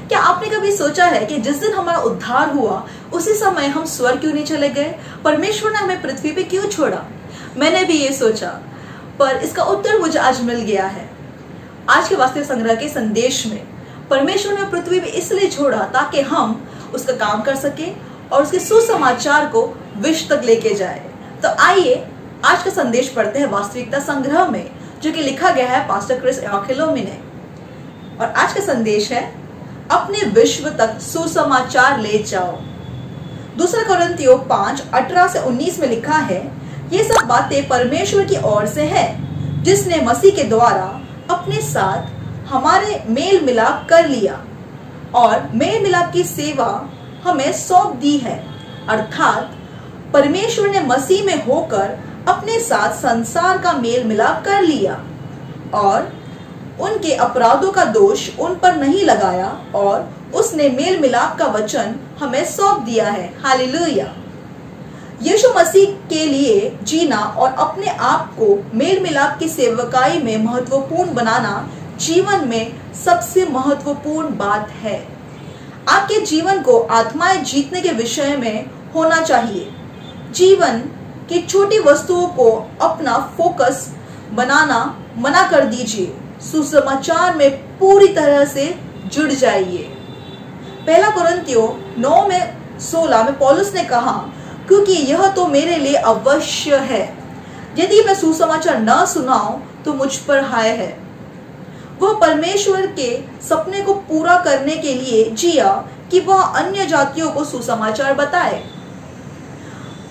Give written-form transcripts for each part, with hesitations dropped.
क्या आपने कभी सोचा है कि जिस दिन हमारा उद्धार हुआ उसी समय हम स्वर्ग क्यों नहीं चले गए? परमेश्वर ने हमें पृथ्वी पे क्यों छोड़ा? मैंने भी ये सोचा, पर इसका उत्तर मुझे आज मिल गया है। आज के वास्तविक संग्रह के संदेश में परमेश्वर ने पृथ्वी पे इसलिए छोड़ा ताकि हम उसका काम कर सके और उसके सुसमाचार को विश्व तक लेके जाए। तो आइए आज का संदेश पढ़ते हैं वास्तविकता संग्रह में, जो कि लिखा गया है पास्टर क्रिस एवाखिलोमी ने। और आज का संदेश है, अपने विश्व तक सुसमाचार ले जाओ। दूसरा कोरिन्थियों 5:18 से 19 में लिखा है, ये सब बातें परमेश्वर की ओर से है, जिसने मसीह के द्वारा अपने साथ हमारे मेल मिलाप कर लिया और मेल मिलाप की सेवा हमें सौंप दी है। अर्थात परमेश्वर ने मसीह में होकर अपने साथ संसार का मेल मिलाप कर लिया और उनके अपराधों का दोष उन पर नहीं लगाया और उसने मेल मिलाप का वचन हमें सौंप दिया है। हालेलुया। यीशु मसीह के लिए जीना और अपने आप को मेल मिलाप की सेवकाई में महत्वपूर्ण बनाना जीवन में सबसे महत्वपूर्ण बात है। आपके जीवन को आत्माएं जीतने के विषय में होना चाहिए। जीवन की छोटी वस्तुओं को अपना फोकस बनाना मना कर दीजिए। सुसमाचार में पूरी तरह से जुड़ जाइए। पहला कोरिन्थियों 9:16 में पौलुस ने कहा, क्योंकि यह तो मेरे लिए अवश्य है, यदि मैं सुसमाचार न सुनाऊं तो मुझ पर हाय है। वह परमेश्वर के सपने को पूरा करने के लिए जिया कि वह अन्य जातियों को सुसमाचार बताए।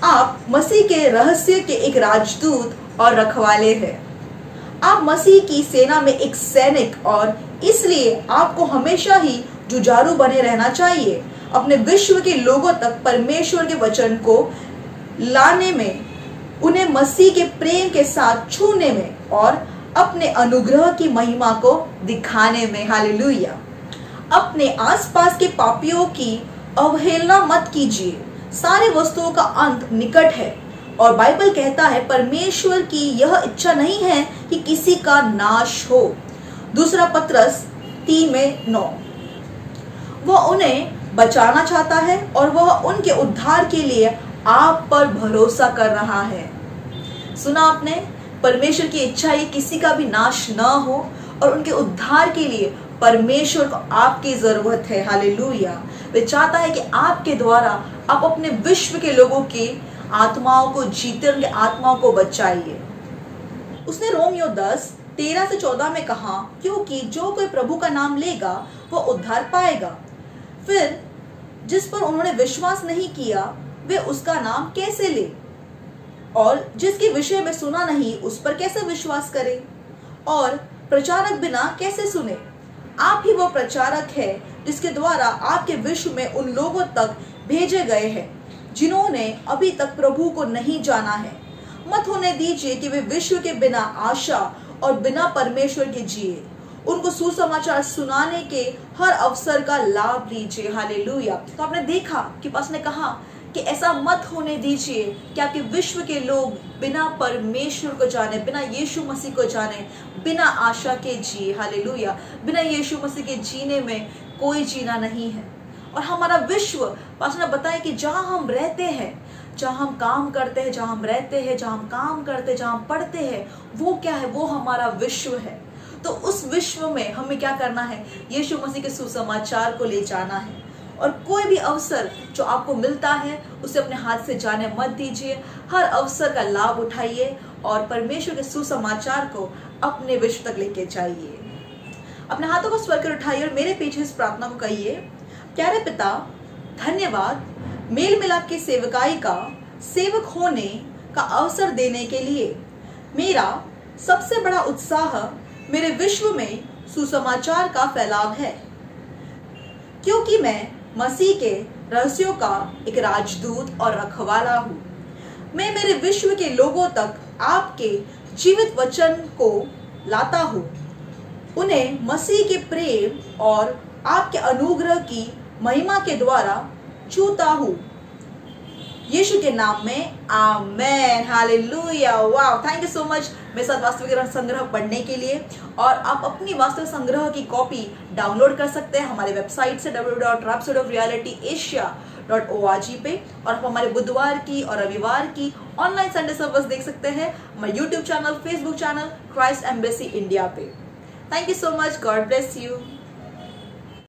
आप मसीह के रहस्य के एक राजदूत और रखवाले हैं। आप मसीह की सेना में एक सैनिक और इसलिए आपको हमेशा ही जुझारू बने रहना चाहिए। अपने विश्व के लोगों तक परमेश्वर के वचन को लाने में, उन्हें मसीह के प्रेम के साथ छूने में और अपने अनुग्रह की महिमा को दिखाने में। हालेलुया। अपने आसपास के पापियों की अवहेलना मत कीजिए। सारी वस्तुओं का अंत निकट है और बाइबल कहता है परमेश्वर की यह इच्छा नहीं है कि किसी का नाश हो। दूसरा पत्रस 3:9। वह उन्हें बचाना चाहता है और वह उनके उद्धार के लिए आप पर भरोसा कर रहा है। सुना आपने? परमेश्वर की इच्छा है किसी का भी नाश न हो और उनके उद्धार के लिए परमेश्वर को आपकी जरूरत है। हालेलुया। वह चाहता है कि आपके द्वारा आप अपने विश्व के लोगों की आत्माओं को जीते, उनके आत्माओं को बचाइए। उसने रोमियो 10:13 से 14 में कहा, क्योंकि जो कोई प्रभु का नाम लेगा वो उद्धार पाएगा। फिर जिस पर उन्होंने विश्वास नहीं किया वे उसका नाम कैसे ले, और जिसके विषय में सुना नहीं उस पर कैसे विश्वास करे, और प्रचारक बिना कैसे सुने। आप ही वो प्रचारक है जिसके द्वारा आपके विश्व में उन लोगों तक भेजे गए हैं जिन्होंने अभी तक प्रभु को नहीं जाना है। मत होने दीजिए कि वे विश्व के बिना आशा और बिना परमेश्वर के जिए। उनको सुसमाचार सुनाने के हर अवसर का लाभ लीजिए। हालेलुया। तो आपने देखा कि पास ने कहा कि ऐसा मत होने दीजिए कि आपके विश्व के लोग बिना परमेश्वर को जाने, बिना यीशु मसीह को जाने, बिना आशा के जिए। हालेलुया। बिना यीशु मसीह के जीने में कोई जीना नहीं है। और हमारा विश्व, पास्टर ने बताया कि जहां हम रहते हैं, जहां हम काम करते हैं, जहां हम रहते हैं, जहां हम काम करते हैं, जहां हम पढ़ते हैं, वो क्या है? वो हमारा विश्व है। तो उस विश्व में हमें क्या करना है? यीशु मसीह के सुसमाचार को ले जाना है। और कोई भी अवसर जो आपको मिलता है उसे अपने हाथ से जाने मत दीजिए। हर अवसर का लाभ उठाइए और परमेश्वर के सुसमाचार को अपने विश्व तक लेके जाइए। अपने हाथों को स्वर कर उठाइए और मेरे पीछे इस प्रार्थना को कहिए, प्यारे पिता, धन्यवाद मेल मिलाप की सेवकाई का सेवक होने का अवसर देने के लिए। मेरा सबसे बड़ा उत्साह मेरे विश्व में सुसमाचार का फैलाव है, क्योंकि मैं मसीह के रहस्यों का एक राजदूत और रखवाला हूँ। मैं मेरे विश्व के लोगों तक आपके जीवित वचन को लाता हूँ। उन्हें मसीह के प्रेम और आपके अनुग्रह की महिमा के द्वारा छूता हूँ। यीशु के नाम में amen, hallelujah. Wow, thank you so much मेरे साथ वास्तविक संग्रह पढ़ने के लिए। और आप अपनी वास्तविक संग्रह की कॉपी डाउनलोड कर सकते हैं हमारे वेबसाइट से www.rhapsodyofrealityAsia.org पे। और आप हमारे बुधवार की और रविवार की ऑनलाइन संडे सर्विस देख सकते हैं हमारे YouTube channel, Facebook channel Christ Embassy India पे। Thank you so much, God bless you.